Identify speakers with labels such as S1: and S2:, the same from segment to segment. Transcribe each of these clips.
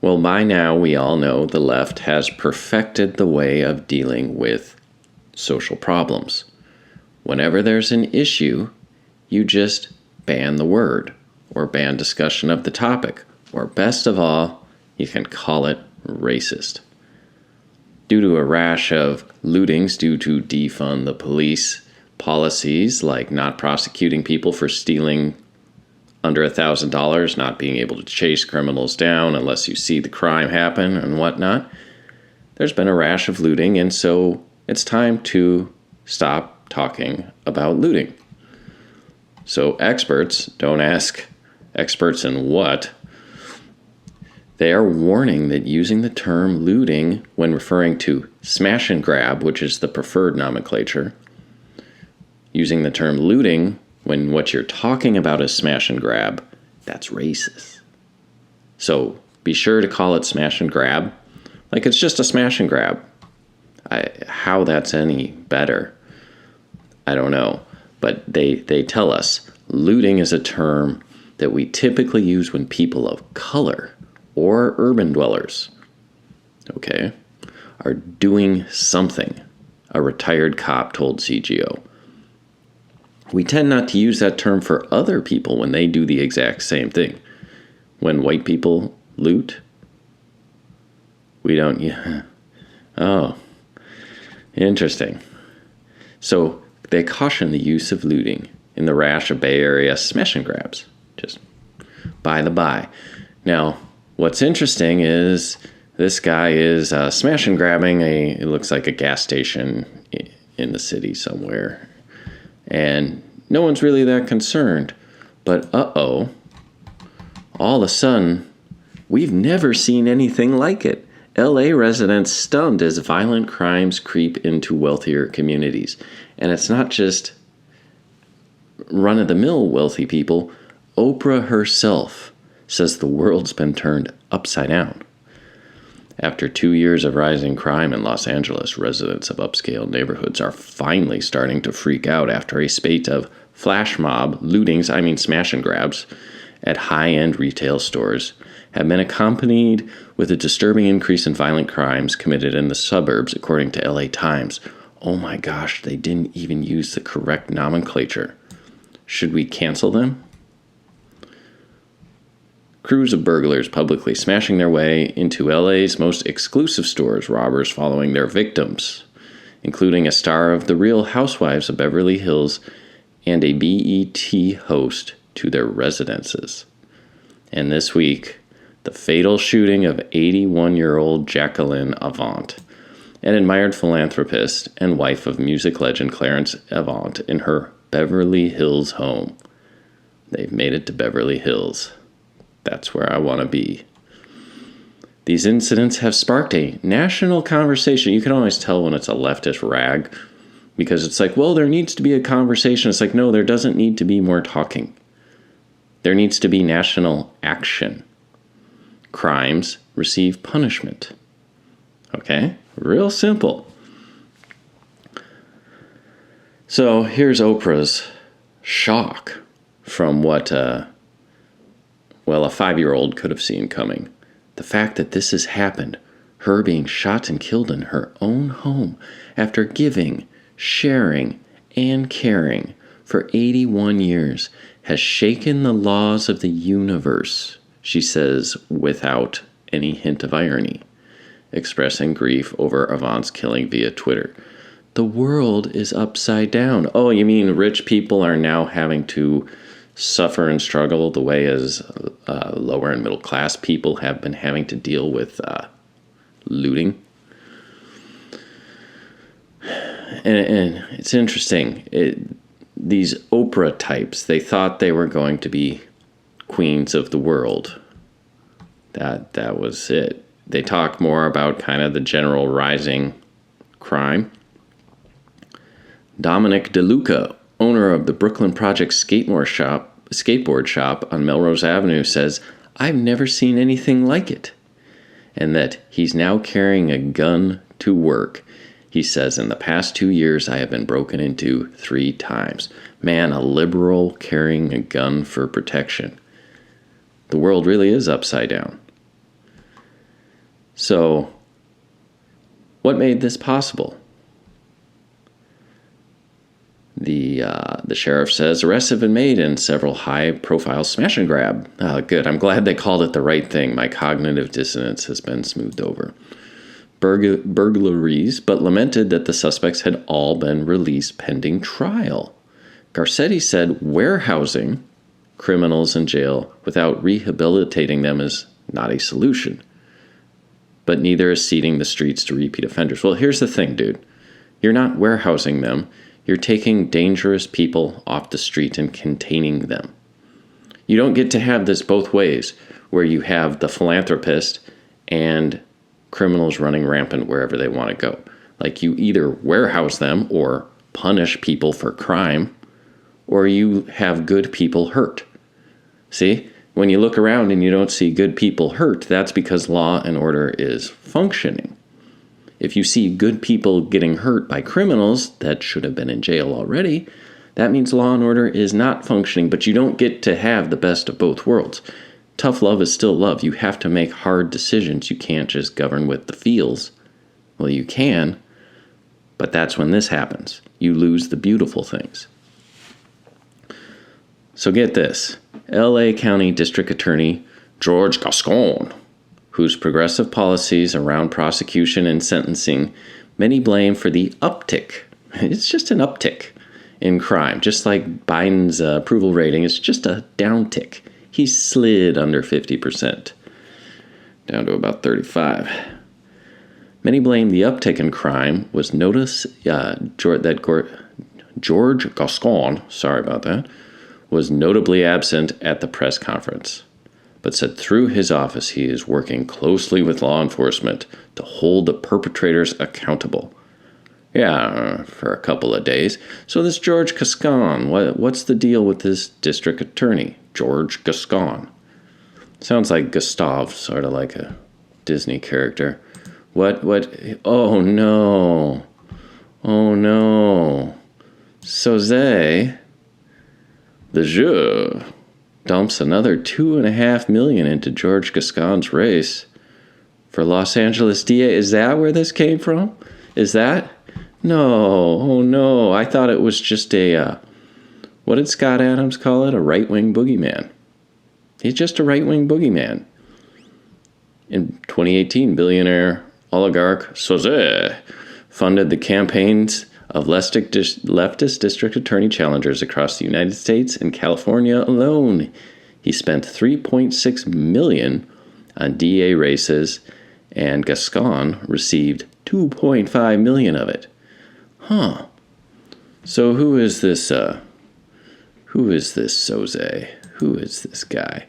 S1: Well, by now we all know the left has perfected the way of dealing with social problems. Whenever there's an issue, you just ban the word or ban discussion of the topic, or best of all, you can call it racist. Due to a rash of lootings due to defund the police policies, like not prosecuting people for stealing under $1,000, not being able to chase criminals down unless you see the crime happen and whatnot, there's been a rash of looting, and so it's time to stop talking about looting. So experts, don't ask experts in what, they are warning that using the term looting when referring to smash and grab, which is the preferred nomenclature, using the term looting when what you're talking about is smash and grab, that's racist. So be sure to call it smash and grab, like it's just a smash and grab. How that's any better, I don't know. But they tell us looting is a term that we typically use when people of color or urban dwellers, okay, are doing something, a retired cop told CGO. We tend not to use that term for other people when they do the exact same thing. When white people loot, we don't, oh, interesting. So they caution the use of looting in the rash of Bay Area smash and grabs, just by the by. Now, what's interesting is this guy is smash and grabbing it looks like a gas station in the city somewhere. And no one's really that concerned. But all of a sudden, we've never seen anything like it. LA residents stunned as violent crimes creep into wealthier communities. And it's not just run-of-the-mill wealthy people. Oprah herself says the world's been turned upside down. After 2 years of rising crime in Los Angeles, residents of upscale neighborhoods are finally starting to freak out after a spate of flash mob lootings, smash and grabs, at high-end retail stores have been accompanied with a disturbing increase in violent crimes committed in the suburbs, according to LA Times. Oh my gosh, they didn't even use the correct nomenclature. Should we cancel them? Crews of burglars publicly smashing their way into LA's most exclusive stores, robbers following their victims, including a star of The Real Housewives of Beverly Hills and a BET host, to their residences. And this week, the fatal shooting of 81-year-old Jacqueline Avant, an admired philanthropist and wife of music legend Clarence Avant, in her Beverly Hills home. They've made it to Beverly Hills. That's where I want to be. These incidents have sparked a national conversation. You can always tell when it's a leftist rag, because it's like, well, there needs to be a conversation. It's like, no, there doesn't need to be more talking. There needs to be national action. Crimes receive punishment. Okay? Real simple. So here's Oprah's shock from what, a 5-year-old could have seen coming. The fact that this has happened, her being shot and killed in her own home after giving, sharing, and caring for 81 years, has shaken the laws of the universe, she says without any hint of irony, expressing grief over Avant's killing via Twitter. The world is upside down. Oh, you mean rich people are now having to suffer and struggle the way as lower and middle class people have been having to deal with looting? And it's interesting. These Oprah types, they thought they were going to be queens of the world. That was it. They talk more about kind of the general rising crime. Dominic DeLuca, owner of the Brooklyn Project skateboard shop on Melrose Avenue, says, "I've never seen anything like it," and that he's now carrying a gun to work. He says, "In the past 2 years, I have been broken into 3 times. Man, a liberal carrying a gun for protection. The world really is upside down." So, what made this possible? The sheriff says arrests have been made in several high-profile smash and grab. Good. I'm glad they called it the right thing. My cognitive dissonance has been smoothed over. Burglaries, but lamented that the suspects had all been released pending trial. Garcetti said warehousing criminals in jail without rehabilitating them is not a solution. But neither is seeding the streets to repeat offenders. Well, here's the thing, dude. You're not warehousing them. You're taking dangerous people off the street and containing them. You don't get to have this both ways, where you have the philanthropist and criminals running rampant wherever they want to go. Like, you either warehouse them or punish people for crime, or you have good people hurt. See? When you look around and you don't see good people hurt, that's because law and order is functioning. If you see good people getting hurt by criminals that should have been in jail already, that means law and order is not functioning, but you don't get to have the best of both worlds. Tough love is still love. You have to make hard decisions. You can't just govern with the feels. Well, you can, but that's when this happens. You lose the beautiful things. So get this. L.A. County District Attorney George Gascon, whose progressive policies around prosecution and sentencing many blame for the uptick. It's just an uptick in crime. Just like Biden's approval rating, it's just a downtick. He slid under 50%, down to about 35. Many blame the uptick in crime was George Gascon, sorry about that, was notably absent at the press conference, but said through his office he is working closely with law enforcement to hold the perpetrators accountable. Yeah, for a couple of days. So this George Gascon, what's the deal with this district attorney, George Gascon? Sounds like Gustav, sort of like a Disney character. What, oh no. Sosa, the jeu, dumps another $2.5 million into George Gascon's race for Los Angeles DA. Is that where this came from? Is that? No. Oh, no. I thought it was just what did Scott Adams call it? A right-wing boogeyman. He's just a right-wing boogeyman. In 2018, billionaire oligarch Sosa funded the campaigns of leftist district attorney challengers across the United States and California alone. He spent $3.6 million on DA races, and Gascon received $2.5 million of it. Huh. So who is this Sosa? Who is this guy?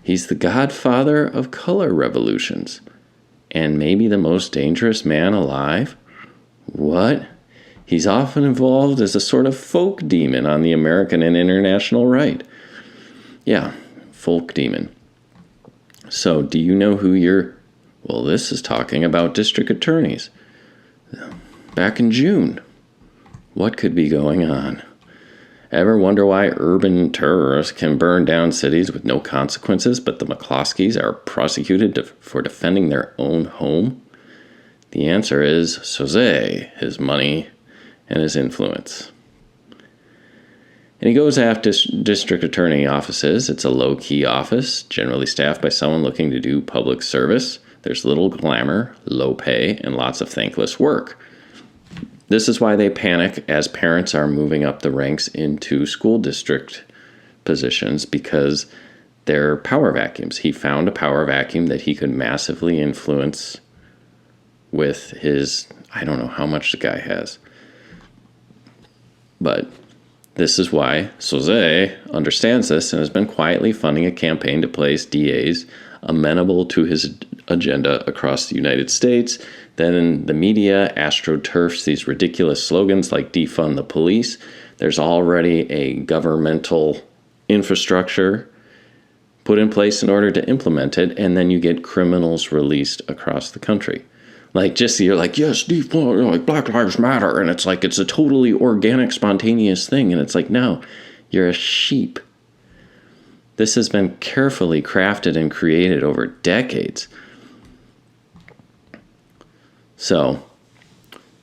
S1: He's the godfather of color revolutions, and maybe the most dangerous man alive? What? He's often involved as a sort of folk demon on the American and international right. Yeah, folk demon. So, do you know who well, this is talking about district attorneys. Back in June. What could be going on? Ever wonder why urban terrorists can burn down cities with no consequences, but the McCloskeys are prosecuted for defending their own home? The answer is Sosa, his money, and his influence. And he goes after district attorney offices. It's a low-key office, generally staffed by someone looking to do public service. There's little glamour, low pay, and lots of thankless work. This is why they panic as parents are moving up the ranks into school district positions, because they're power vacuums. He found a power vacuum that he could massively influence with his, I don't know how much the guy has. But this is why Sosa understands this and has been quietly funding a campaign to place DAs amenable to his agenda across the United States. Then in the media, astroturfs these ridiculous slogans like defund the police. There's already a governmental infrastructure put in place in order to implement it, and then you get criminals released across the country. You're like, yes, defund, like Black Lives Matter, and it's like it's a totally organic, spontaneous thing, and it's like, no, you're a sheep. This has been carefully crafted and created over decades. So,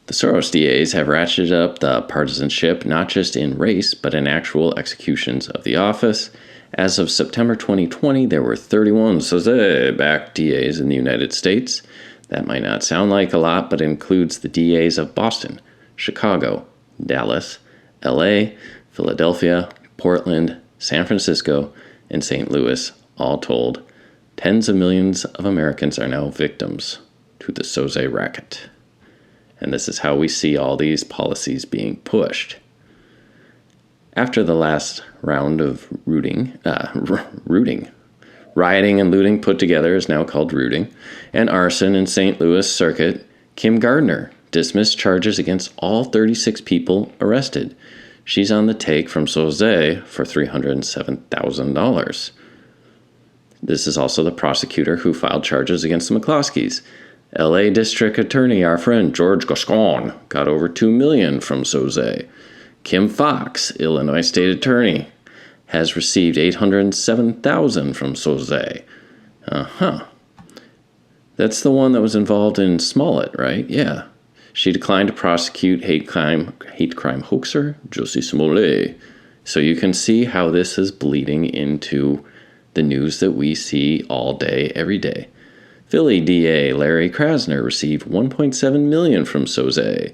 S1: the Soros DAs have ratcheted up the partisanship not just in race, but in actual executions of the office. As of September 2020, there were 31 Sosa-backed DAs in the United States. That might not sound like a lot, but it includes the DAs of Boston, Chicago, Dallas, LA, Philadelphia, Portland, San Francisco, and St. Louis. All told, tens of millions of Americans are now victims to the Sosa racket. And this is how we see all these policies being pushed. After the last round of rioting and looting put together is now called rooting, and arson in St. Louis circuit, Kim Gardner dismissed charges against all 36 people arrested. She's on the take from Sosa for $307,000. This is also the prosecutor who filed charges against the McCloskeys. LA District Attorney, our friend George Gascon, got over $2 million from Sosa. Kim Fox, Illinois State Attorney, has received $807,000 from Sosa. That's the one that was involved in Smollett, right? Yeah. She declined to prosecute hate crime hoaxer Jussie Smollett. So you can see how this is bleeding into the news that we see all day, every day. Philly DA Larry Krasner received $1.7 million from Sosa.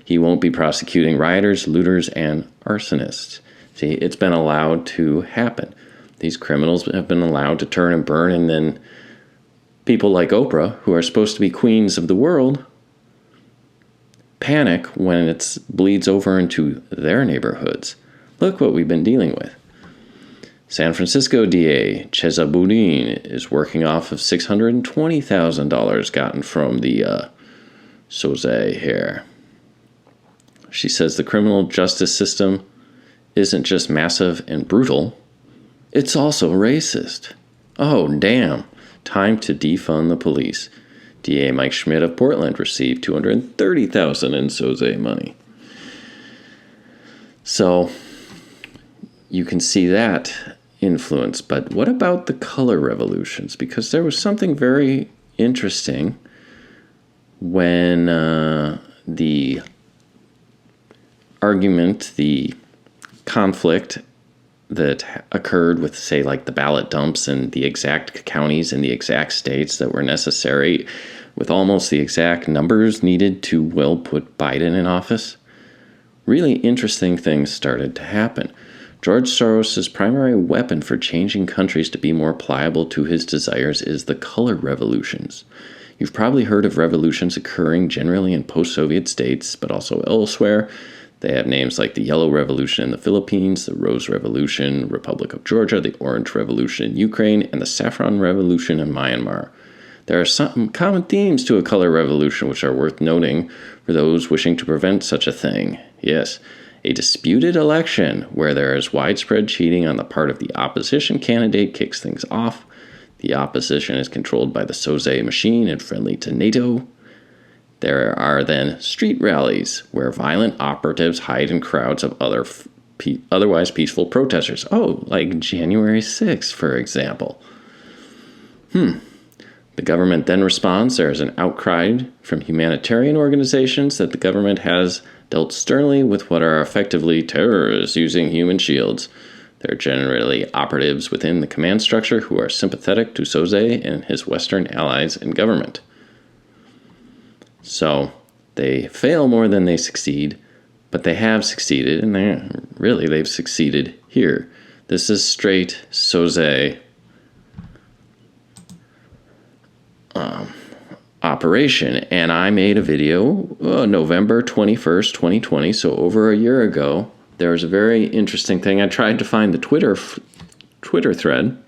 S1: He won't be prosecuting rioters, looters, and arsonists. See, it's been allowed to happen. These criminals have been allowed to turn and burn, and then people like Oprah, who are supposed to be queens of the world, panic when it bleeds over into their neighborhoods. Look what we've been dealing with. San Francisco DA Chesa Boudin is working off of $620,000 gotten from the Sosa here. She says the criminal justice system isn't just massive and brutal, it's also racist. Oh, damn. Time to defund the police. DA Mike Schmidt of Portland received $230,000 in Sosa money. So, you can see that influence. But what about the color revolutions? Because there was something very interesting when the argument, the conflict that occurred with, say, like the ballot dumps and the exact counties and the exact states that were necessary with almost the exact numbers needed to, well, put Biden in office. Really interesting things started to happen. George Soros' primary weapon for changing countries to be more pliable to his desires is the color revolutions. You've probably heard of revolutions occurring generally in post-Soviet states, but also elsewhere. They have names like the Yellow Revolution in the Philippines, the Rose Revolution, Republic of Georgia, the Orange Revolution in Ukraine, and the Saffron Revolution in Myanmar. There are some common themes to a color revolution which are worth noting for those wishing to prevent such a thing. Yes, a disputed election where there is widespread cheating on the part of the opposition candidate kicks things off. The opposition is controlled by the Sosa machine and friendly to NATO. There are then street rallies where violent operatives hide in crowds of otherwise peaceful protesters. Oh, like January 6th, for example. The government then responds. There is an outcry from humanitarian organizations that the government has dealt sternly with what are effectively terrorists using human shields. They're generally operatives within the command structure who are sympathetic to Sosa and his Western allies in government. So they fail more than they succeed, but they have succeeded, and they've succeeded here. This is straight Sosa operation, and I made a video November 21st, 2020, so over a year ago. There was a very interesting thing. I tried to find the Twitter thread,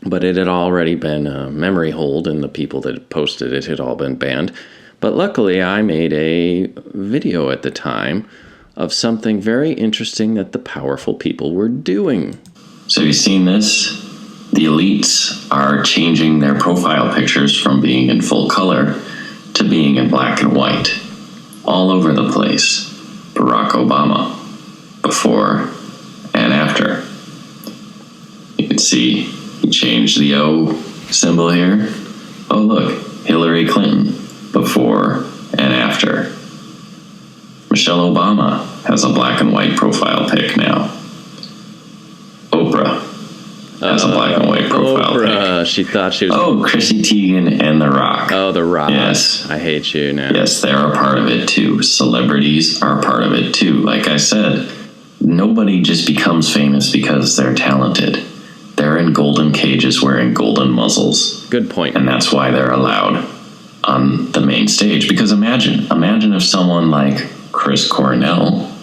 S1: but it had already been memory hold, and the people that posted it had all been banned. But luckily, I made a video at the time of something very interesting that the powerful people were doing. So you've seen this? The elites are changing their profile pictures from being in full color to being in black and white. All over the place. Barack Obama, before and after. You can see he changed the O symbol here. Oh look, Hillary Clinton, before Michelle Obama has a black and white profile pic now. Oprah has a black and white profile pic.
S2: She thought she was...
S1: Oh, Chrissy Teigen and The Rock.
S2: Oh, The Rock.
S1: Yes.
S2: I hate you now.
S1: Yes, they're a part of it too. Celebrities are a part of it too. Like I said, nobody just becomes famous because they're talented. They're in golden cages wearing golden muzzles.
S2: Good point.
S1: And that's why they're allowed on the main stage. Because imagine if someone like Chris Cornell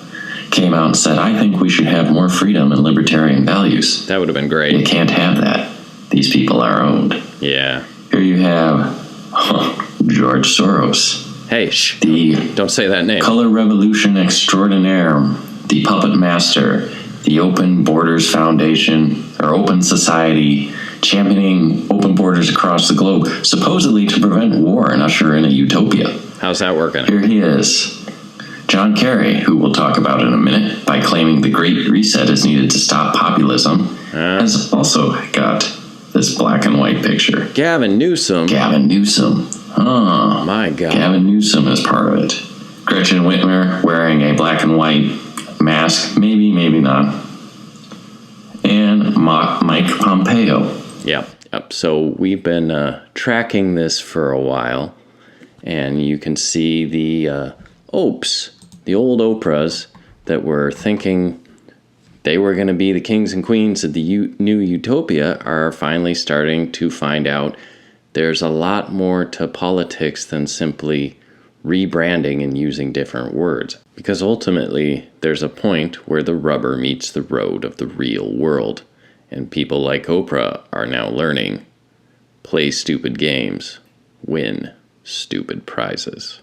S1: came out and said, I think we should have more freedom and libertarian values.
S2: That would have been great.
S1: You can't have that. These people are owned.
S2: Yeah.
S1: Here you have George Soros.
S2: Hey, don't say that name.
S1: Color Revolution Extraordinaire, the puppet master, the Open Borders Foundation, or Open Society, championing open borders across the globe, supposedly to prevent war and usher in a utopia.
S2: How's that working?
S1: Here he is. John Kerry, who we'll talk about in a minute, by claiming the Great Reset is needed to stop populism, has also got this black and white picture.
S2: Gavin Newsom.
S1: Oh,
S2: my God.
S1: Gavin Newsom is part of it. Gretchen Whitmer wearing a black and white mask. Maybe not. And Mike Pompeo.
S2: Yep. So we've been tracking this for a while. And you can see the Opes, the old Oprahs that were thinking they were going to be the kings and queens of the new utopia are finally starting to find out there's a lot more to politics than simply rebranding and using different words. Because ultimately, there's a point where the rubber meets the road of the real world. And people like Oprah are now learning. Play stupid games. Win stupid prizes.